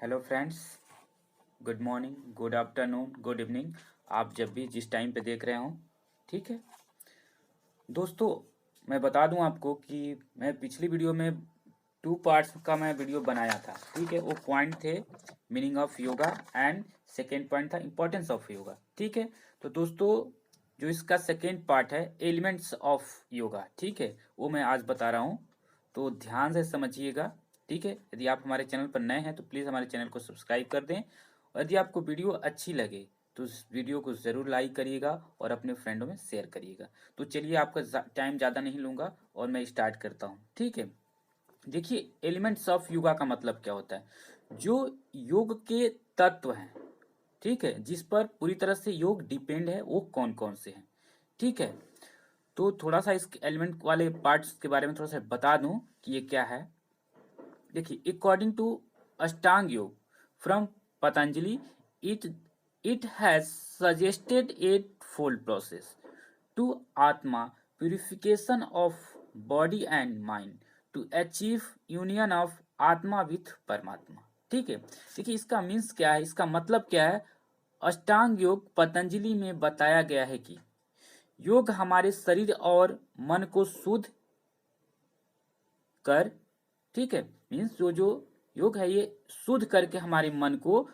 Hello friends. Good morning, good afternoon, good evening. आप जब भी जिस टाइम पे देख रहे हो, ठीक है दोस्तों। मैं बता दूं आपको कि मैं पिछली वीडियो में 2 पार्ट्स का मैं वीडियो बनाया था, ठीक है। वो पॉइंट थे meaning of yoga and second point था इम्पोर्टेंस ऑफ योगा, ठीक है। तो दोस्तों, जो इसका सेकेंड पार्ट है एलिमेंट्स ऑफ योगा, ठीक है, वो मैं आज बता रहा हूँ। तो ध्यान से समझिएगा, ठीक है। यदि आप हमारे चैनल पर नए हैं तो प्लीज़ हमारे चैनल को सब्सक्राइब कर दें, और यदि आपको वीडियो अच्छी लगे तो इस वीडियो को ज़रूर लाइक करिएगा और अपने फ्रेंडों में शेयर करिएगा। तो चलिए, आपका टाइम ज़्यादा नहीं लूँगा और मैं स्टार्ट करता हूँ, ठीक है। देखिए, एलिमेंट्स ऑफ योगा का मतलब क्या होता है। जो योग के तत्व हैं, ठीक है, जिस पर पूरी तरह से योग डिपेंड है, वो कौन कौन से हैं, ठीक है। तो थोड़ा सा इस एलिमेंट वाले पार्ट्स के बारे में थोड़ा सा बता दूं कि ये क्या है। देखिए, according to Ashtanga yoga from Patanjali, it it has suggested eightfold process to atma purification of body and mind to achieve union of atma with paramatma, ठीक है। देखिए, इसका मीन्स क्या है, इसका मतलब क्या है। अष्टांग योग पतंजलि में बताया गया है कि योग हमारे शरीर और मन को शुद्ध कर, ठीक है, मीन्स जो जो योग है ये शुद्ध करके हमारे मन को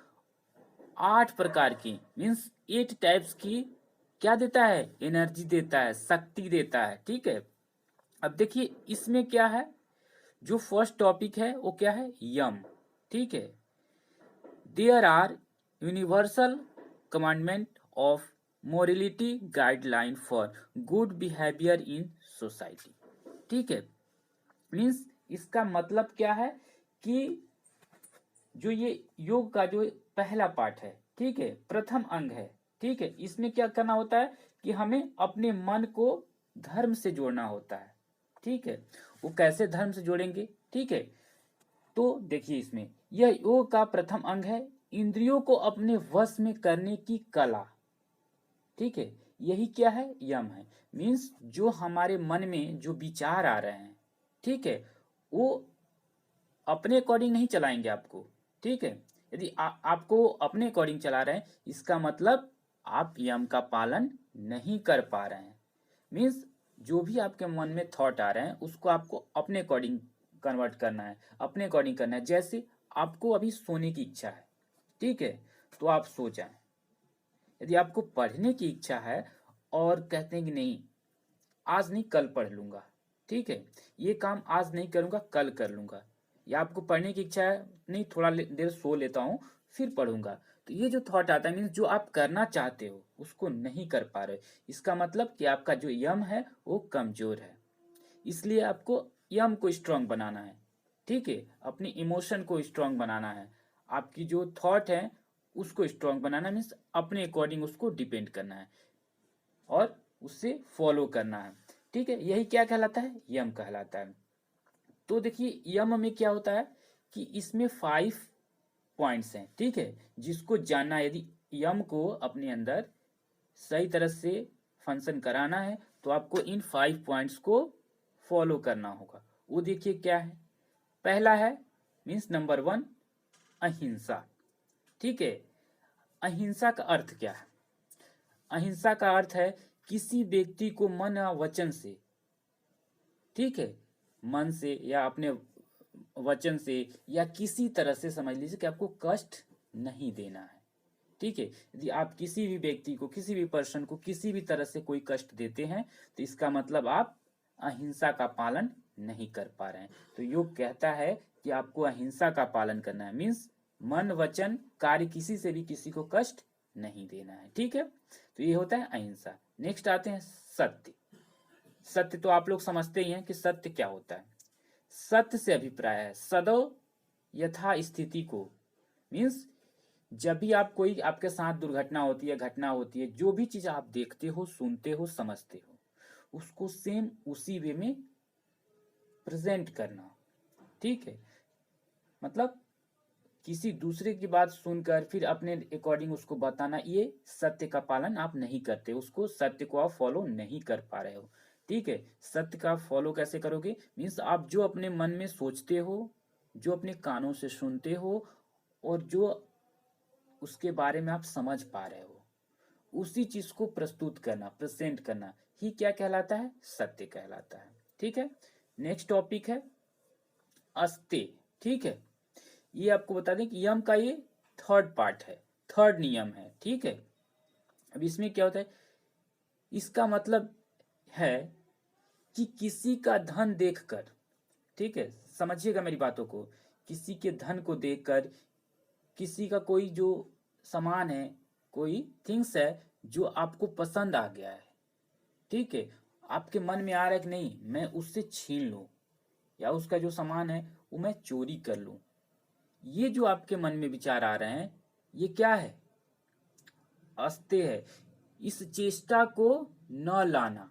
8 प्रकार की, मीन्स 8 टाइप्स की क्या देता है, एनर्जी देता है, शक्ति देता है, ठीक है। अब देखिए, इसमें क्या है, जो फर्स्ट टॉपिक है वो क्या है, यम, ठीक है। There are universal commandment of morality guideline for good behaviour in society, ठीक है। मीन्स इसका मतलब क्या है कि जो ये योग का जो पहला पार्ट है, ठीक है, प्रथम अंग है, ठीक है, इसमें क्या करना होता है कि हमें अपने मन को धर्म से जोड़ना होता है, ठीक है। वो कैसे धर्म से जोड़ेंगे, ठीक है। तो देखिए, इसमें यह योग का प्रथम अंग है इंद्रियों को अपने वश में करने की कला, ठीक है। यही क्या है, यम है। मीन्स जो हमारे मन में जो विचार आ रहे हैं, ठीक है, वो अपने अकॉर्डिंग नहीं चलाएंगे आपको, ठीक है। यदि आपको अपने अकॉर्डिंग चला रहे हैं, इसका मतलब आप यम का पालन नहीं कर पा रहे हैं। मीन्स जो भी आपके मन में थॉट आ रहे हैं उसको आपको अपने अकॉर्डिंग कन्वर्ट करना है, अपने अकॉर्डिंग करना है। जैसे आपको अभी सोने की इच्छा है, ठीक है, तो आप सो जाएं। यदि आपको पढ़ने की इच्छा है और कहते हैं कि नहीं, आज नहीं कल पढ़ लूंगा, ठीक है, ये काम आज नहीं करूंगा कल कर लूंगा। या आपको पढ़ने की इच्छा है, नहीं थोड़ा देर सो लेता हूँ फिर पढ़ूंगा। तो ये जो थॉट आता है, मीन्स जो आप करना चाहते हो उसको नहीं कर पा रहे, इसका मतलब कि आपका जो यम है वो कमजोर है। इसलिए आपको यम को स्ट्रांग बनाना है, ठीक है। अपनी इमोशन को स्ट्रांग बनाना है, आपकी जो थॉट है उसको स्ट्रांग बनाना, मीन्स अपने अकॉर्डिंग उसको डिपेंड करना है और उससे फॉलो करना है, ठीक है। यही क्या कहलाता है, यम कहलाता है। तो देखिए, यम में क्या होता है कि इसमें 5 पॉइंट्स हैं, ठीक है, जिसको जानना है। यदि यम को अपने अंदर सही तरह से फंक्शन कराना है तो आपको इन 5 पॉइंट्स को फॉलो करना होगा। वो देखिए क्या है। पहला है, मीन्स नंबर 1, अहिंसा, ठीक है। अहिंसा का अर्थ क्या है। अहिंसा का अर्थ है किसी व्यक्ति को मन या वचन से, ठीक है, मन से या अपने वचन से या किसी तरह से समझ लीजिए कि आपको कष्ट नहीं देना है, ठीक है। यदि आप किसी भी व्यक्ति को, किसी भी पर्सन को किसी भी तरह से कोई कष्ट देते हैं तो इसका मतलब आप अहिंसा का पालन नहीं कर पा रहे हैं। तो योग कहता है कि आपको अहिंसा का पालन करना है, मीन्स मन वचन कार्य किसी से भी किसी को कष्ट नहीं देना है, ठीक है। तो ये होता है अहिंसा। नेक्स्ट आते हैं सत्य। सत्य तो आप लोग समझते ही हैं कि सत्य क्या होता है। सत्य से अभिप्राय है सदैव यथा स्थिति को, मीन्स जब भी आप कोई आपके साथ दुर्घटना होती है, घटना होती है, जो भी चीज आप देखते हो, सुनते हो, समझते हो, उसको सेम उसी वे में प्रेजेंट करना, ठीक है। मतलब किसी दूसरे की बात सुनकर फिर अपने अकॉर्डिंग उसको बताना, ये सत्य का पालन आप नहीं करते, उसको सत्य को आप फॉलो नहीं कर पा रहे हो, ठीक है। सत्य का फॉलो कैसे करोगे, मीन्स आप जो अपने मन में सोचते हो, जो अपने कानों से सुनते हो, और जो उसके बारे में आप समझ पा रहे हो, उसी चीज को प्रस्तुत करना, प्रेजेंट करना ही क्या कहलाता है? सत्य कहलाता है। ठीक है, नेक्स्ट टॉपिक है अस्ते। ठीक है, ये आपको बता दें कि यम का ये थर्ड पार्ट है, थर्ड नियम है। ठीक है, अब इसमें क्या होता है, इसका मतलब है कि किसी का धन देखकर, ठीक है, समझिएगा मेरी बातों को, किसी के धन को देखकर, किसी का कोई जो सामान है, कोई थिंग्स है जो आपको पसंद आ गया है, ठीक है, आपके मन में आ रहा है कि नहीं मैं उससे छीन लूं, या उसका जो सामान है वो मैं चोरी कर लूं, ये जो आपके मन में विचार आ रहे हैं, ये क्या है? अस्ते है। इस चेष्टा को न लाना,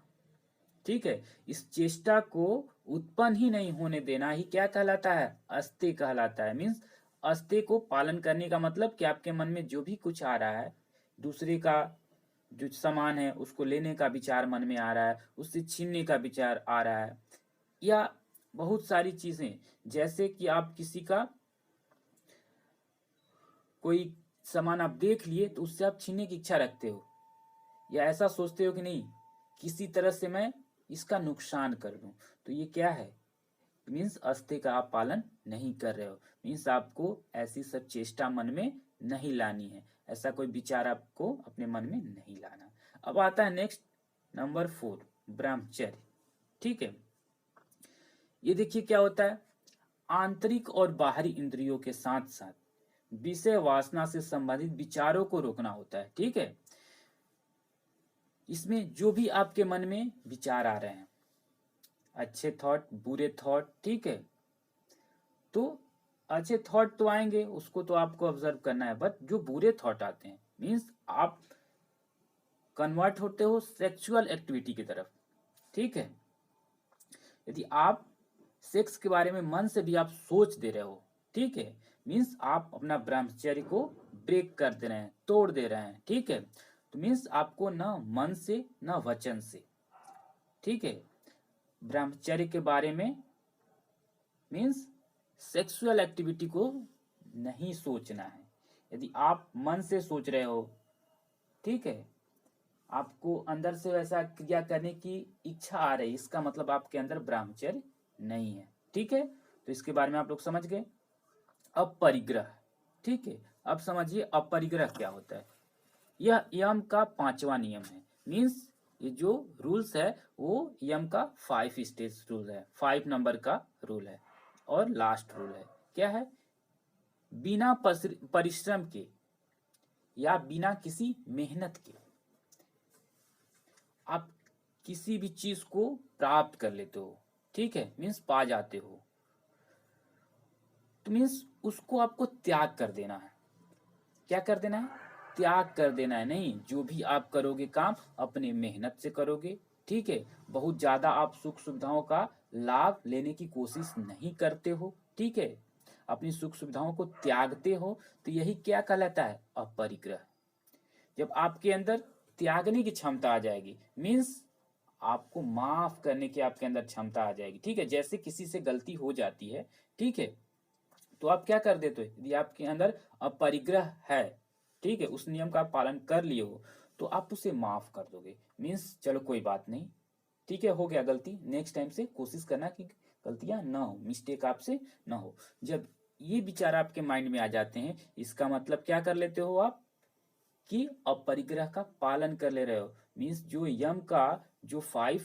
ठीक है, इस चेष्टा को उत्पन्न ही नहीं होने देना ही क्या कहलाता है? अस्ते कहलाता है। मीन्स अस्ते को पालन करने का मतलब कि आपके मन में जो भी कुछ आ रहा है, दूसरे का जो सामान है उसको लेने का विचार मन में आ रहा है, उससे छीनने का विचार आ रहा है, या बहुत सारी चीजें, जैसे कि आप किसी का कोई सामान आप देख लिए तो उससे आप छीनने की इच्छा रखते हो, या ऐसा सोचते हो कि नहीं किसी तरह से मैं इसका नुकसान कर दूं, तो ये क्या है? मीन्स अस्ते का आप पालन नहीं कर रहे हो। मीन्स आपको ऐसी सब चेष्टा मन में नहीं लानी है, ऐसा कोई विचार आपको अपने मन में नहीं लाना। अब आता है नेक्स्ट नंबर 4, ब्रह्मचर्य। ठीक है, ये देखिए क्या होता है, आंतरिक और बाहरी इंद्रियों के साथ साथ विषय वासना से संबंधित विचारों को रोकना होता है। ठीक है, इसमें जो भी आपके मन में विचार आ रहे हैं, अच्छे थॉट, बुरे थॉट, ठीक है, तो अच्छे थॉट तो आएंगे, उसको तो आपको ऑब्जर्व करना है, बट जो बुरे थॉट आते हैं, मीन्स आप कन्वर्ट होते हो सेक्सुअल एक्टिविटी की तरफ। ठीक है, यदि आप सेक्स के बारे में मन से भी आप सोच दे रहे हो, ठीक है, मीन्स आप अपना ब्रह्मचर्य को ब्रेक कर दे रहे हैं, तोड़ दे रहे हैं। ठीक है, तो मीन्स आपको न मन से न वचन से, ठीक है, ब्रह्मचर्य के बारे में मीन्स सेक्सुअल एक्टिविटी को नहीं सोचना है। यदि आप मन से सोच रहे हो, ठीक है, आपको अंदर से वैसा क्रिया करने की इच्छा आ रही, इसका मतलब आपके अंदर ब्रह्मचर्य नहीं है। ठीक है, तो इसके बारे में आप लोग समझ गए। अब परिग्रह, ठीक है, अब समझिए अपरिग्रह क्या होता है। यह यम का 5वां नियम है। मीन्स ये जो रूल्स है वो यम का 5 स्टेज रूल है, 5 नंबर का रूल है, और लास्ट रूल है। क्या है? बिना परिश्रम के या बिना किसी मेहनत के आप किसी भी चीज को प्राप्त कर लेते हो, ठीक है, मीन्स पा जाते हो, तो मीन्स उसको आपको त्याग कर देना है। क्या कर देना है? त्याग कर देना है। नहीं, जो भी आप करोगे काम अपने मेहनत से करोगे, ठीक है, बहुत ज्यादा आप सुख सुविधाओं का लाभ लेने की कोशिश नहीं करते हो, ठीक है, अपनी सुख सुविधाओं को त्यागते हो, तो यही क्या कहलाता है? अपरिग्रह। जब आपके अंदर त्यागने की क्षमता आ जाएगी, मीन्स आपको माफ करने की आपके अंदर क्षमता आ जाएगी, ठीक है, जैसे किसी से गलती हो जाती है, ठीक है, तो आप क्या कर देते हो? यदि आपके अंदर अपरिग्रह है, ठीक है, उस नियम का आप पालन कर लिए हो, तो आप उसे माफ कर दोगे। मीन्स चलो कोई बात नहीं, ठीक है, हो गया गलती, नेक्स्ट टाइम से कोशिश करना कि गलतियां ना हो, मिस्टेक आपसे ना हो। जब ये विचार आपके माइंड में आ जाते हैं, इसका मतलब क्या कर लेते हो आप? कि अपरिग्रह का पालन कर ले रहे हो। मीन्स जो यम का जो 5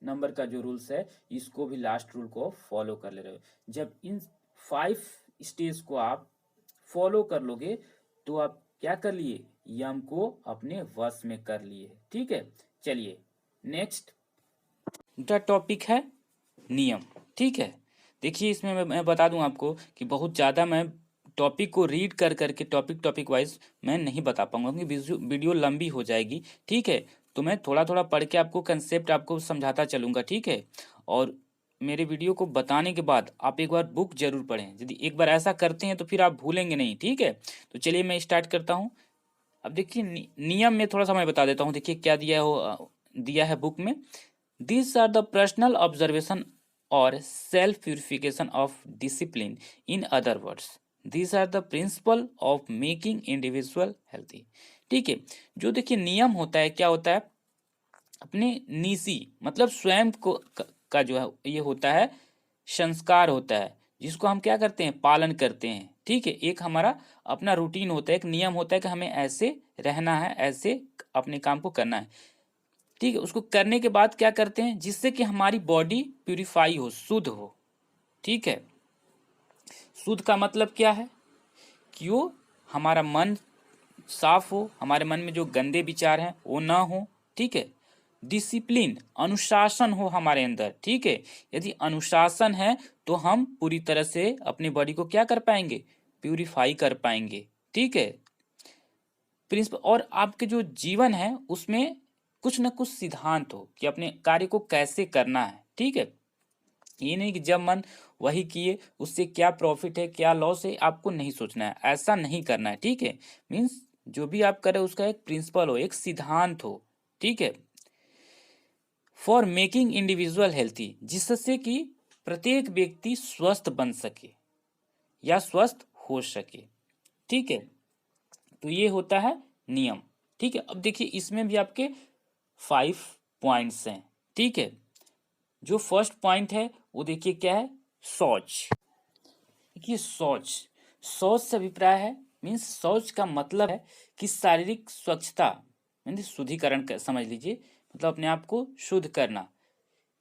नंबर का जो रूल्स है, इसको भी लास्ट रूल को फॉलो कर ले रहे हो। जब इन 5 स्टेज को आप फॉलो कर लोगे, तो आप क्या कर लिए? यम को अपने वश में कर लिए। ठीक है, चलिए नेक्स्ट द टॉपिक है नियम। ठीक है, देखिए इसमें मैं बता दूं आपको कि बहुत ज़्यादा मैं टॉपिक को रीड कर करके टॉपिक वाइज मैं नहीं बता पाऊंगा, क्योंकि वीडियो लंबी हो जाएगी। ठीक है, तो मैं थोड़ा थोड़ा पढ़ के आपको कंसेप्ट आपको समझाता चलूंगा। ठीक है, और मेरे वीडियो को बताने के बाद आप एक बार बुक जरूर पढ़ें। यदि एक बार ऐसा करते हैं तो फिर आप भूलेंगे नहीं। ठीक है, तो चलिए मैं स्टार्ट करता हूँ। अब देखिए नियम में थोड़ा सा मैं बता देता हूँ। देखिए क्या दिया है बुक में। These are the personal observation or self purification of discipline. In other words, these are the principle of making individual healthy. ठीक है, जो देखिए नियम होता है, क्या होता है, अपने निजी मतलब स्वयं को का जो है ये होता है संस्कार होता है, जिसको हम क्या करते हैं, पालन करते हैं। ठीक है, एक हमारा अपना रूटीन होता है, एक नियम होता है कि हमें ऐसे रहना है, ऐसे अपने काम को करना है। ठीक है, उसको करने के बाद क्या करते हैं, जिससे कि हमारी बॉडी प्यूरिफाई हो, शुद्ध हो। ठीक है, शुद्ध का मतलब क्या है, कि वो हमारा मन साफ हो, हमारे मन में जो गंदे विचार हैं वो ना हो। ठीक है, डिसिप्लिन अनुशासन हो हमारे अंदर। ठीक है, यदि अनुशासन है तो हम पूरी तरह से अपनी बॉडी को क्या कर पाएंगे, प्यूरिफाई कर पाएंगे। ठीक है, प्रिंसिपल, और आपके जो जीवन है उसमें कुछ न कुछ सिद्धांत हो कि अपने कार्य को कैसे करना है। ठीक है, ये नहीं कि जब मन वही किए, उससे क्या प्रॉफिट है क्या लॉस है आपको नहीं सोचना है, ऐसा नहीं करना है। ठीक है, मीन्स जो भी आप करें उसका एक प्रिंसिपल हो, एक सिद्धांत हो। ठीक है, फॉर मेकिंग इंडिविजुअल हेल्थी, जिससे कि प्रत्येक व्यक्ति स्वस्थ बन सके या स्वस्थ हो सके। ठीक है, तो ये होता है नियम। ठीक है, अब देखिए इसमें भी आपके 5 पॉइंट्स हैं। ठीक है, जो फर्स्ट पॉइंट है वो देखिए क्या है, शौच। देखिए शौच, शौच से अभिप्राय है, मीन्स शौच का मतलब है कि शारीरिक स्वच्छता, मीन्स शुद्धिकरण समझ लीजिए, मतलब अपने आप को शुद्ध करना।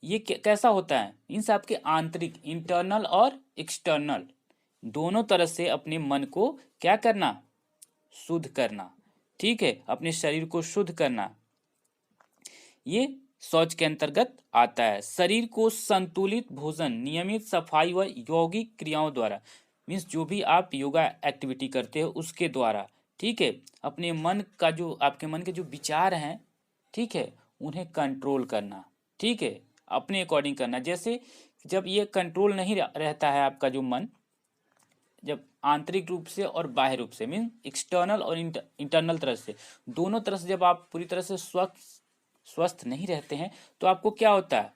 ये कैसा होता है, मीन्स आपके आंतरिक, इंटरनल और एक्सटर्नल दोनों तरह से अपने मन को क्या करना, शुद्ध करना। ठीक है, अपने शरीर को शुद्ध करना, ये शौच के अंतर्गत आता है। शरीर को संतुलित भोजन, नियमित सफाई व यौगिक क्रियाओं द्वारा, मीन्स जो भी आप योगा एक्टिविटी करते हो उसके द्वारा। ठीक है, अपने मन का जो, आपके मन के जो विचार हैं, ठीक है, उन्हें कंट्रोल करना। ठीक है, अपने अकॉर्डिंग करना। जैसे जब ये कंट्रोल नहीं रहता है आपका जो मन, जब आंतरिक रूप से और बाह्य रूप से, मीन एक्सटर्नल और इंटरनल तरह से, दोनों तरह से जब आप पूरी तरह से स्वस्थ नहीं रहते हैं तो आपको क्या होता है,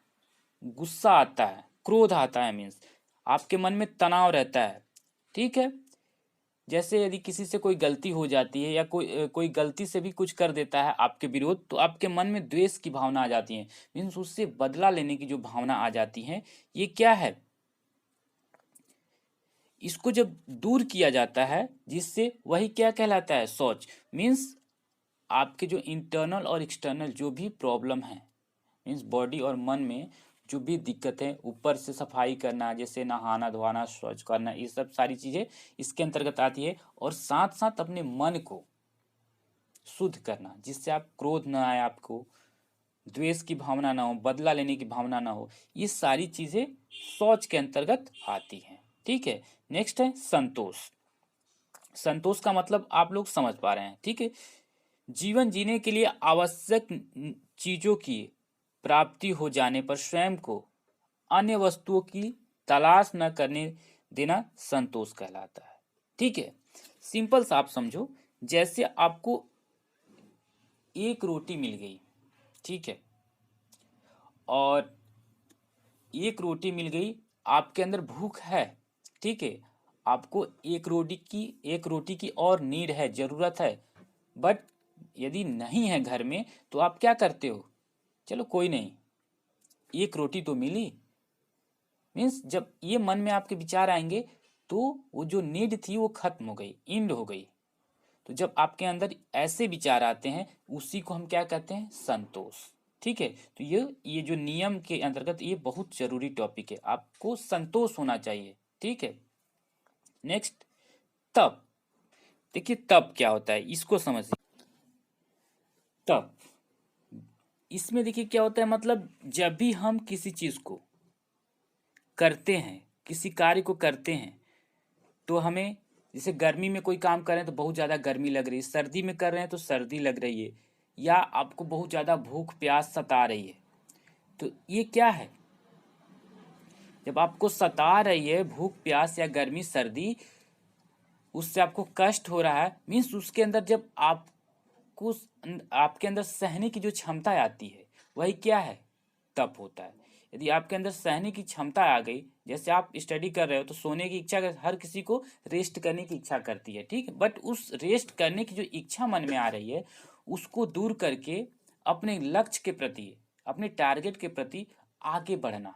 गुस्सा आता है, क्रोध आता है, मीन्स आपके मन में तनाव रहता है। ठीक है, जैसे यदि किसी से कोई गलती हो जाती है या कोई गलती से भी कुछ कर देता है आपके विरोध, तो आपके मन में द्वेष की भावना आ जाती है, मीन्स उससे बदला लेने की जो भावना आ जाती है। ये क्या है, इसको जब दूर किया जाता है, जिससे वही क्या कहलाता है, सोच। मीन्स आपके जो इंटरनल और एक्सटर्नल जो भी प्रॉब्लम है, मीन्स बॉडी और मन में जो भी दिक्कत है, ऊपर से सफाई करना, जैसे नहाना धोना शौच करना, ये सब सारी चीजें इसके अंतर्गत आती है। और साथ साथ अपने मन को शुद्ध करना, जिससे आप क्रोध ना आए, आपको द्वेष की भावना ना हो, बदला लेने की भावना ना हो, ये सारी चीजें शौच के अंतर्गत आती हैं। ठीक है, नेक्स्ट है संतोष। संतोष का मतलब आप लोग समझ पा रहे हैं। ठीक है, जीवन जीने के लिए आवश्यक चीजों की प्राप्ति हो जाने पर स्वयं को अन्य वस्तुओं की तलाश न करने देना संतोष कहलाता है। ठीक है, सिंपल सा आप समझो, जैसे आपको एक रोटी मिल गई, ठीक है, और एक रोटी मिल गई, आपके अंदर भूख है। ठीक है, आपको एक रोटी की और नीड है, जरूरत है, बट यदि नहीं है घर में तो आप क्या करते हो, चलो कोई नहीं, एक रोटी तो मिली। मीन्स जब ये मन में आपके विचार आएंगे तो वो जो नीड थी वो खत्म हो गई, इंड हो गई। तो जब आपके अंदर ऐसे विचार आते हैं, उसी को हम क्या कहते हैं, संतोष। ठीक है, तो ये जो नियम के अंतर्गत ये बहुत जरूरी टॉपिक है, आपको संतोष होना चाहिए। ठीक है, नेक्स्ट तप। देखिए तप क्या होता है, इसको समझिए। तप, इसमें देखिए क्या होता है, मतलब जब भी हम किसी चीज को करते हैं, किसी कार्य को करते हैं, तो हमें, जैसे गर्मी में कोई काम कर रहे हैं तो बहुत ज़्यादा गर्मी लग रही है, सर्दी में कर रहे हैं तो सर्दी लग रही है, या आपको बहुत ज़्यादा भूख प्यास सता रही है, तो ये क्या है, जब आपको सता रही है भूख प्यास या गर्मी सर्दी, उससे आपको कष्ट हो रहा है, मीन्स उसके अंदर जब आपके अंदर सहने की जो क्षमता आती है, वही क्या है, तप होता है। यदि आपके अंदर सहने की क्षमता आ गई, जैसे आप स्टडी कर रहे हो तो सोने की इच्छा हर किसी को रेस्ट करने की इच्छा करती है, ठीक है, बट उस रेस्ट करने की जो इच्छा मन में आ रही है उसको दूर करके अपने लक्ष्य के प्रति, अपने टारगेट के प्रति आगे बढ़ना,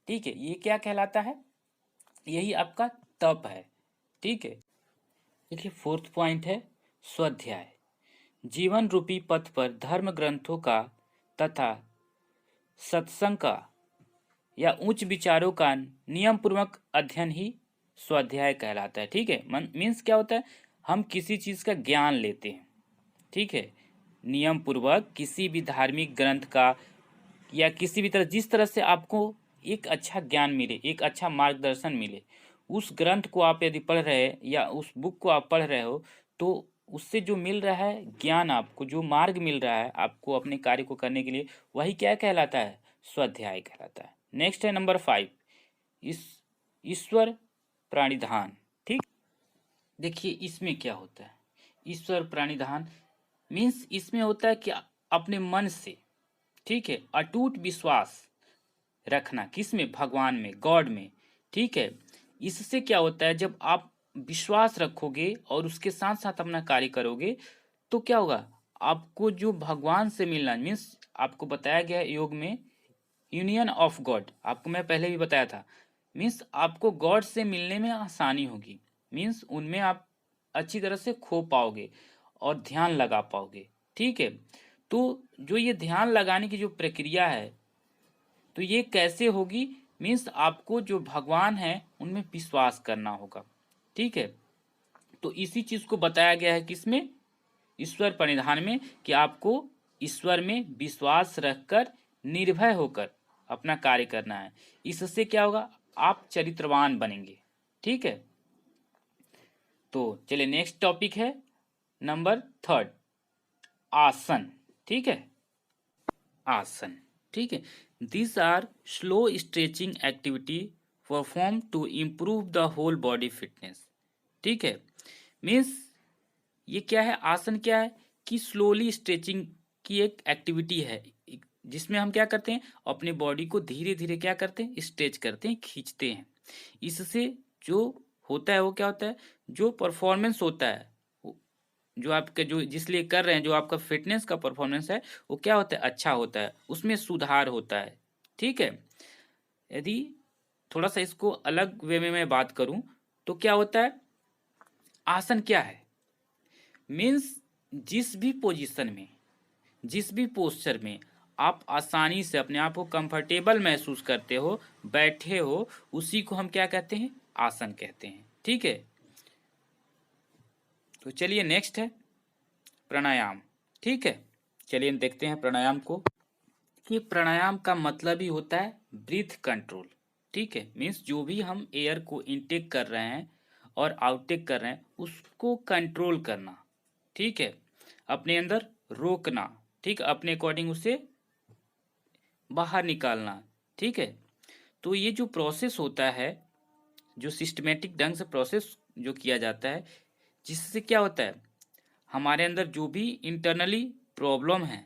ठीक है, ये क्या कहलाता है? यही आपका तप है, ठीक है। देखिए फोर्थ पॉइंट है स्वाध्याय। जीवन रूपी पथ पर धर्म ग्रंथों का तथा सत्संग का या उच्च विचारों का नियम पूर्वक अध्ययन ही स्वाध्याय कहलाता है, ठीक है। मीन्स क्या होता है? हम किसी चीज का ज्ञान लेते हैं, ठीक है, नियम पूर्वक किसी भी धार्मिक ग्रंथ का या किसी भी तरह, जिस तरह से आपको एक अच्छा ज्ञान मिले, एक अच्छा मार्गदर्शन मिले, उस ग्रंथ को आप यदि पढ़ रहे हैं या उस बुक को आप पढ़ रहे हो तो उससे जो मिल रहा है ज्ञान, आपको जो मार्ग मिल रहा है आपको अपने कार्य को करने के लिए, वही क्या कहलाता है? स्वाध्याय कहलाता है। नेक्स्ट है नंबर 5, ईश्वर प्राणिधान, ठीक। देखिए इसमें क्या होता है? ईश्वर प्राणिधान मीन्स इसमें होता है कि अपने मन से, ठीक है, अटूट विश्वास रखना, किसमें? भगवान में, गॉड में, ठीक है। इससे क्या होता है? जब आप विश्वास रखोगे और उसके साथ साथ अपना कार्य करोगे तो क्या होगा? आपको जो भगवान से मिलना, मीन्स आपको बताया गया है योग में यूनियन ऑफ गॉड, आपको मैं पहले भी बताया था, मीन्स आपको गॉड से मिलने में आसानी होगी, मीन्स उनमें आप अच्छी तरह से खो पाओगे और ध्यान लगा पाओगे, ठीक है। तो जो ये ध्यान लगाने की जो प्रक्रिया है तो ये कैसे होगी? मीन्स आपको जो भगवान है उनमें विश्वास करना होगा, ठीक है। तो इसी चीज को बताया गया है किसमें? ईश्वर परिधान में, कि आपको ईश्वर में विश्वास रखकर निर्भय होकर अपना कार्य करना है। इससे क्या होगा? आप चरित्रवान बनेंगे, ठीक है। तो चलिए नेक्स्ट टॉपिक है नंबर 3, आसन, ठीक है। आसन, ठीक है। This are slow stretching activity perform to improve the whole body fitness, ठीक है। मीन्स ये क्या है? आसन क्या है कि स्लोली स्ट्रेचिंग की एक एक्टिविटी है, जिसमें हम क्या करते हैं? अपने बॉडी को धीरे धीरे क्या करते हैं? स्ट्रेच करते हैं, खींचते हैं। इससे जो होता है वो क्या होता है? जो परफॉर्मेंस होता है, जो आपके जो जिसलिए कर रहे हैं, जो आपका फिटनेस का परफॉर्मेंस है वो क्या होता है? अच्छा होता है, उसमें सुधार होता है, ठीक है। यदि थोड़ा सा इसको अलग वे में मैं बात करूं तो क्या होता है? आसन क्या है? मीन्स जिस भी पोजीशन में, जिस भी पोस्चर में आप आसानी से अपने आप को कंफर्टेबल महसूस करते हो, बैठे हो, उसी को हम क्या कहते हैं? आसन कहते हैं, ठीक है। तो चलिए नेक्स्ट है प्राणायाम, ठीक है। चलिए देखते हैं प्राणायाम को, कि प्राणायाम का मतलब ही होता है ब्रीथ कंट्रोल, ठीक है। मीन्स जो भी हम एयर को इनटेक कर रहे हैं और आउटटेक कर रहे हैं उसको कंट्रोल करना, ठीक है, अपने अंदर रोकना, ठीक, अपने अकॉर्डिंग उसे बाहर निकालना, ठीक है। तो ये जो प्रोसेस होता है, जो सिस्टमेटिक ढंग से प्रोसेस जो किया जाता है, जिससे क्या होता है? हमारे अंदर जो भी इंटरनली प्रॉब्लम है,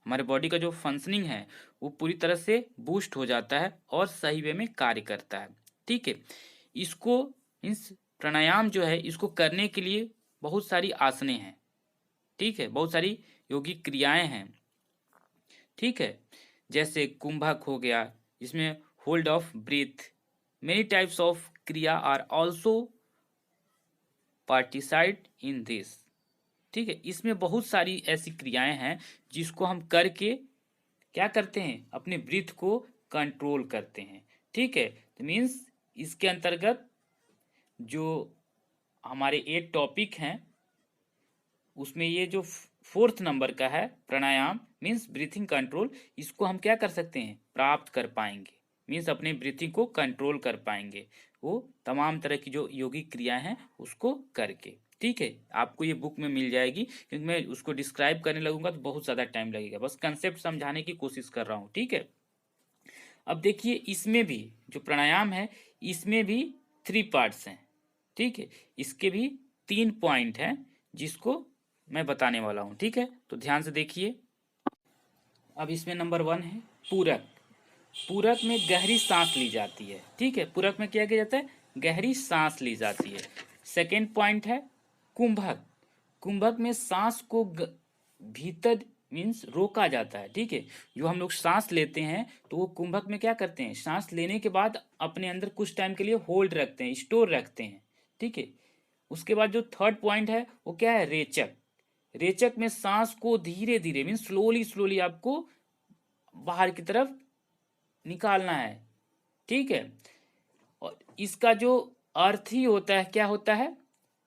हमारे बॉडी का जो फंक्शनिंग है वो पूरी तरह से बूस्ट हो जाता है और सही वे में कार्य करता है, ठीक है। इसको इस प्राणायाम जो है इसको करने के लिए बहुत सारी आसनें हैं, ठीक है, बहुत सारी योगिक क्रियाएं हैं, ठीक है। जैसे कुंभक हो गया, जिसमें hold of breath, many types of क्रिया आर ऑल्सो पार्टिसाइड इन दिस, ठीक है। इसमें बहुत सारी ऐसी क्रियाएं हैं जिसको हम करके क्या करते हैं? अपने ब्रीथ को कंट्रोल करते हैं, ठीक है। तो मीन्स इसके अंतर्गत जो हमारे 8 टॉपिक हैं उसमें ये जो 4th नंबर का है प्राणायाम मीन्स ब्रीथिंग कंट्रोल, इसको हम क्या कर सकते हैं? प्राप्त कर पाएंगे, मीन्स अपने ब्रीथिंग को कंट्रोल कर पाएंगे, वो तमाम तरह की जो योगिक क्रियाएं हैं उसको करके, ठीक है। आपको ये बुक में मिल जाएगी, क्योंकि मैं उसको डिस्क्राइब करने लगूंगा तो बहुत ज़्यादा टाइम लगेगा, बस कंसेप्ट समझाने की कोशिश कर रहा हूँ, ठीक है। अब देखिए इसमें भी जो प्राणायाम है इसमें भी 3 पार्ट्स हैं, ठीक है। इसके भी 3 पॉइंट हैं जिसको मैं बताने वाला हूँ, ठीक है। तो ध्यान से देखिए। अब इसमें नंबर 1 है पूरक। पूरक में गहरी सांस ली जाती है। ठीक है, पूरक में क्या किया जाता है, गहरी सांस ली जाती है। सेकेंड पॉइंट है कुंभक। कुंभक में सांस को भीतर मीन्स रोका जाता है। ठीक है, जो हम लोग सांस लेते हैं तो वो कुंभक में क्या करते हैं, सांस लेने के बाद अपने अंदर कुछ टाइम के लिए होल्ड रखते हैं, स्टोर रखते हैं। ठीक है, उसके बाद जो थर्ड पॉइंट है वो क्या है, रेचक। रेचक में सांस को धीरे धीरे मीन्स स्लोली स्लोली आपको बाहर की तरफ निकालना है। ठीक है, और इसका जो अर्थ ही होता है, क्या होता है,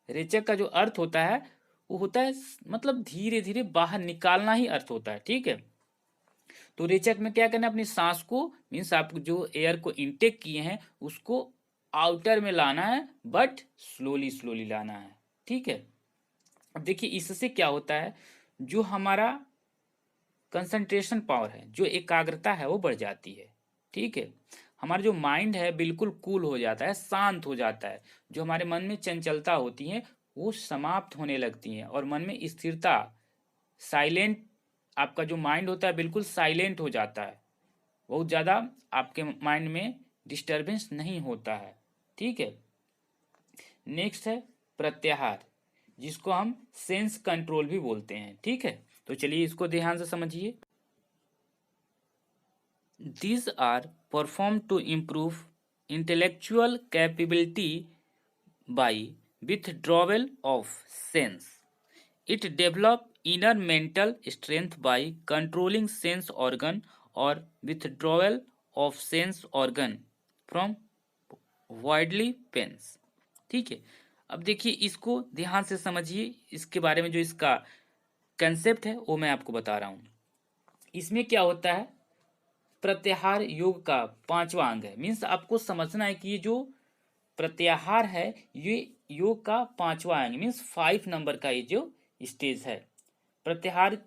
रेचक का जो अर्थ होता है वो होता है मतलब धीरे धीरे बाहर निकालना ही अर्थ होता है। ठीक है, तो रेचक में क्या करना है, अपनी सांस को मीन्स आप जो एयर को इनटेक किए हैं उसको आउटर में लाना है, बट स्लोली स्लोली लाना है। ठीक है, अब देखिए इससे क्या होता है, जो हमारा कंसंट्रेशन पावर है, जो एकाग्रता है वो बढ़ जाती है। ठीक है, हमारा जो माइंड है बिल्कुल कूल हो जाता है, शांत हो जाता है। जो हमारे मन में चंचलता होती है वो समाप्त होने लगती है और मन में स्थिरता, साइलेंट, आपका जो माइंड होता है बिल्कुल साइलेंट हो जाता है। बहुत ज़्यादा आपके माइंड में डिस्टर्बेंस नहीं होता है। ठीक है, नेक्स्ट है प्रत्याहार, जिसको हम सेंस कंट्रोल भी बोलते हैं। ठीक है, तो चलिए इसको ध्यान से समझिए। These are performed to improve intellectual capability by withdrawal of sense. It develop inner mental strength by controlling sense organ or withdrawal of sense organ from widely pains. ठीक है, अब देखिए इसको ध्यान से समझिए, इसके बारे में जो इसका कंसेप्ट है वो मैं आपको बता रहा हूँ। इसमें क्या होता है, प्रत्याहार योग का पांचवा अंग है। मीन्स आपको समझना है कि ये जो प्रत्याहार है ये योग का पांचवा अंग मीन्स 5 नंबर का ये जो स्टेज है। प्रत्याहार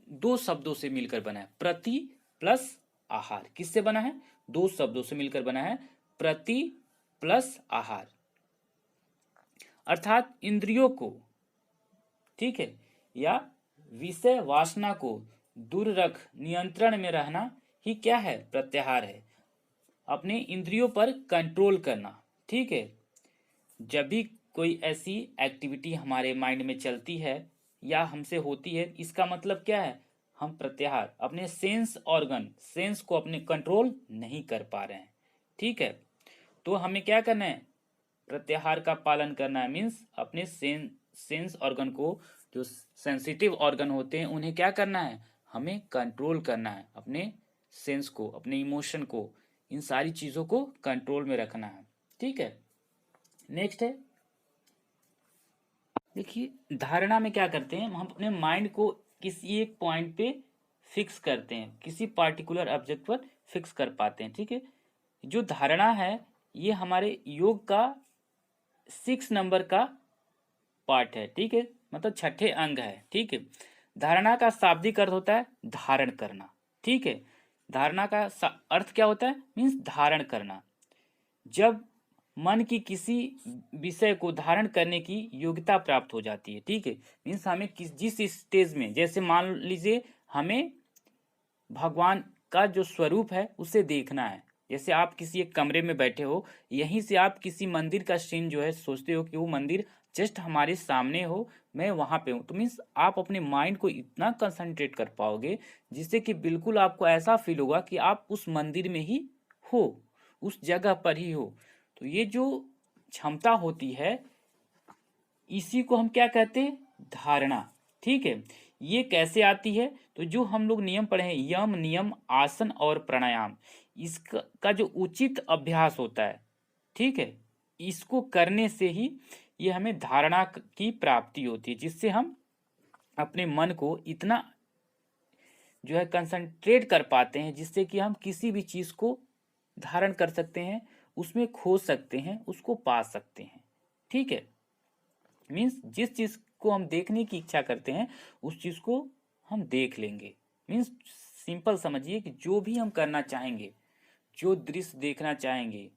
दो शब्दों से मिलकर बना है, प्रति प्लस आहार। किससे बना है, दो शब्दों से मिलकर बना है, प्रति प्लस आहार। अर्थात इंद्रियों को, ठीक है, या विषय वासना को दूर रख नियंत्रण में रहना ही क्या है, प्रत्याहार है। अपने इंद्रियों पर कंट्रोल करना। ठीक है, जब भी कोई ऐसी एक्टिविटी हमारे माइंड में चलती है या हमसे होती है, इसका मतलब क्या है, हम प्रत्याहार अपने सेंस ऑर्गन, सेंस को अपने कंट्रोल नहीं कर पा रहे हैं। ठीक है, तो हमें क्या करना है, प्रत्याहार का पालन करना है। मीन्स अपने सेंस ऑर्गन को, जो सेंसिटिव ऑर्गन होते हैं उन्हें क्या करना है, हमें कंट्रोल करना है। अपने सेंस को, अपने इमोशन को, इन सारी चीजों को कंट्रोल में रखना है। ठीक है, नेक्स्ट है, देखिए धारणा में क्या करते हैं, हम अपने माइंड को किसी एक पॉइंट पे फिक्स करते हैं, किसी पार्टिकुलर ऑब्जेक्ट पर फिक्स कर पाते हैं। ठीक है, जो धारणा है ये हमारे योग का 6 नंबर का पार्ट है। ठीक है, मतलब छठे अंग है। ठीक है, धारणा का शाब्दिक अर्थ होता है धारण करना। ठीक है, धारणा का अर्थ क्या होता है, मीन्स धारण करना। जब मन की किसी विषय को धारण करने की योग्यता प्राप्त हो जाती है। ठीक है, मीन्स हमें जिस स्टेज में, जैसे मान लीजिए हमें भगवान का जो स्वरूप है उसे देखना है। जैसे आप किसी एक कमरे में बैठे हो, यहीं से आप किसी मंदिर का सीन जो है सोचते हो कि वो मंदिर जस्ट हमारे सामने हो, मैं वहां पे हूँ, तो मीन्स आप अपने माइंड को इतना कंसंट्रेट कर पाओगे जिससे कि बिल्कुल आपको ऐसा फील होगा कि आप उस मंदिर में ही हो, उस जगह पर ही हो। तो ये जो क्षमता होती है इसी को हम क्या कहते हैं, धारणा। ठीक है, ये कैसे आती है, तो जो हम लोग नियम पढ़े हैं, यम नियम आसन और प्राणायाम, इसका का जो उचित अभ्यास होता है, ठीक है, इसको करने से ही ये हमें धारणा की प्राप्ति होती है, जिससे हम अपने मन को इतना जो है कंसंट्रेट कर पाते हैं जिससे कि हम किसी भी चीज को धारण कर सकते हैं, उसमें खो सकते हैं, उसको पा सकते हैं। ठीक है, मीन्स जिस चीज को हम देखने की इच्छा करते हैं उस चीज को हम देख लेंगे। मीन्स सिंपल समझिए कि जो भी हम करना चाहेंगे, जो दृश्य देखना चाहेंगे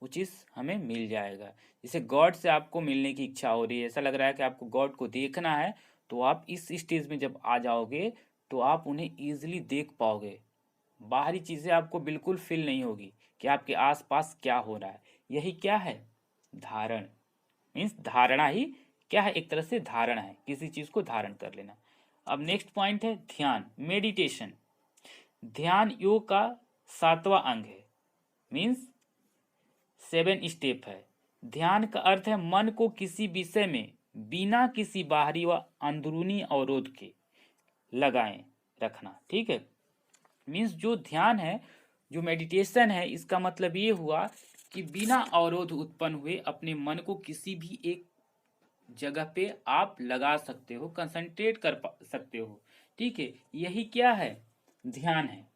वो चीज हमें मिल जाएगा। जैसे गॉड से आपको मिलने की इच्छा हो रही है, ऐसा लग रहा है कि आपको गॉड को देखना है, तो आप इस स्टेज में जब आ जाओगे तो आप उन्हें इजीली देख पाओगे। बाहरी चीज़ें आपको बिल्कुल फील नहीं होगी कि आपके आसपास क्या हो रहा है। यही क्या है? धारण। मीन्स धारणा ही क्या है? एक तरह से धारणा है, किसी चीज़ को धारण कर लेना। अब नेक्स्ट पॉइंट है ध्यान, मेडिटेशन। ध्यान योग का 7वां अंग है, मीन्स 7 स्टेप है। ध्यान का अर्थ है मन को किसी विषय में बिना किसी बाहरी व अंदरूनी अवरोध के लगाए रखना। ठीक है, मीन्स जो ध्यान है, जो मेडिटेशन है, इसका मतलब ये हुआ कि बिना अवरोध उत्पन्न हुए अपने मन को किसी भी एक जगह पे आप लगा सकते हो, कंसंट्रेट कर सकते हो। ठीक है, यही क्या है? ध्यान है।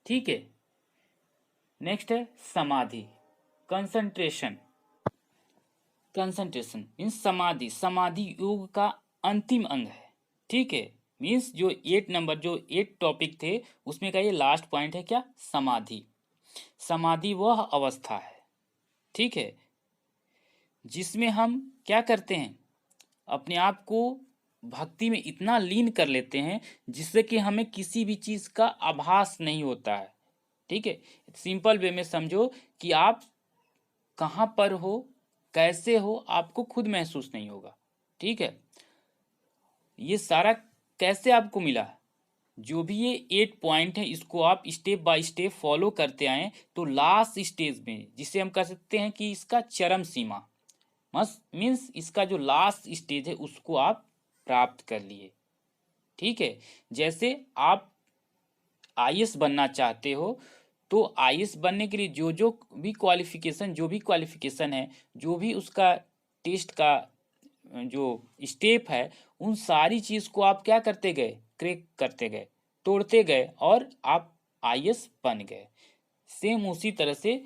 ठीक है, नेक्स्ट है समाधि, कंसंट्रेशन। कंसंट्रेशन मीन्स समाधि। समाधि योग का अंतिम अंग है। ठीक है, मीन्स जो 8 नंबर, जो 8 टॉपिक थे उसमें का ये लास्ट पॉइंट है क्या? समाधि। समाधि वह अवस्था है, ठीक है, जिसमें हम क्या करते हैं? अपने आप को भक्ति में इतना लीन कर लेते हैं जिससे कि हमें किसी भी चीज का आभास नहीं होता है। ठीक है, सिंपल वे में समझो कि आप कहाँ पर हो, कैसे हो, आपको खुद महसूस नहीं होगा। ठीक है, ये सारा कैसे आपको मिला? जो भी ये 8 पॉइंट है इसको आप स्टेप बाय स्टेप फॉलो करते आए तो लास्ट स्टेज में, जिसे हम कह सकते हैं कि इसका चरम सीमा, मस्त मीन्स इसका जो लास्ट स्टेज है उसको आप प्राप्त कर लिए। ठीक है, जैसे आप आईएएस बनना चाहते हो तो आईएएस बनने के लिए जो जो भी क्वालिफिकेशन, जो भी क्वालिफिकेशन है, जो भी उसका टेस्ट का जो स्टेप है, उन सारी चीज को आप क्या करते गए? क्रैक करते गए, तोड़ते गए और आप आईएएस बन गए। सेम उसी तरह से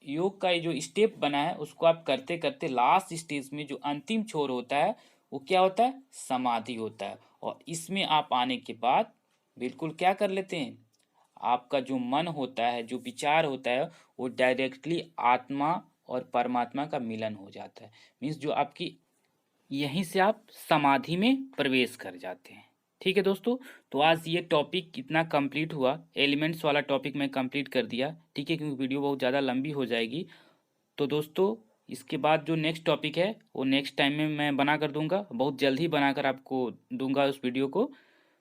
योग का ये जो स्टेप बना है उसको आप करते करते लास्ट स्टेज में जो अंतिम छोर होता है वो क्या होता है? समाधि होता है। और इसमें आप आने के बाद बिल्कुल क्या कर लेते हैं? आपका जो मन होता है, जो विचार होता है, वो डायरेक्टली आत्मा और परमात्मा का मिलन हो जाता है। मीन्स जो आपकी, यहीं से आप समाधि में प्रवेश कर जाते हैं। ठीक है दोस्तों, तो आज ये टॉपिक कितना कंप्लीट हुआ, एलिमेंट्स वाला टॉपिक मैं कंप्लीट कर दिया। ठीक है, क्योंकि वीडियो बहुत ज़्यादा लंबी हो जाएगी। तो दोस्तों इसके बाद जो नेक्स्ट टॉपिक है वो नेक्स्ट टाइम में मैं बना कर दूंगा, बहुत जल्द ही बनाकर आपको दूंगा उस वीडियो को।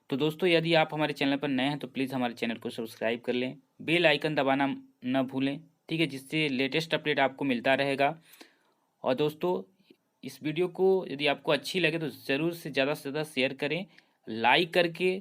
तो दोस्तों यदि आप हमारे चैनल पर नए हैं तो प्लीज़ हमारे चैनल को सब्सक्राइब कर लें, बेल आइकन दबाना न भूलें। ठीक है, जिससे लेटेस्ट अपडेट आपको मिलता रहेगा। और दोस्तों इस वीडियो को यदि आपको अच्छी लगे तो ज़रूर से ज़्यादा शेयर करें, लाइक करके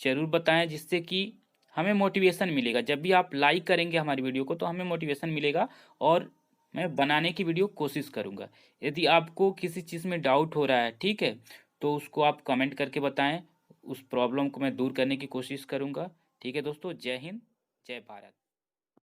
ज़रूर बताएं, जिससे कि हमें मोटिवेशन मिलेगा। जब भी आप लाइक करेंगे हमारी वीडियो को तो हमें मोटिवेशन मिलेगा और मैं बनाने की वीडियो कोशिश करूंगा। यदि आपको किसी चीज़ में डाउट हो रहा है, ठीक है, तो उसको आप कमेंट करके बताएं, उस प्रॉब्लम को मैं दूर करने की कोशिश करूंगा। ठीक है दोस्तों, जय हिंद, जय भारत।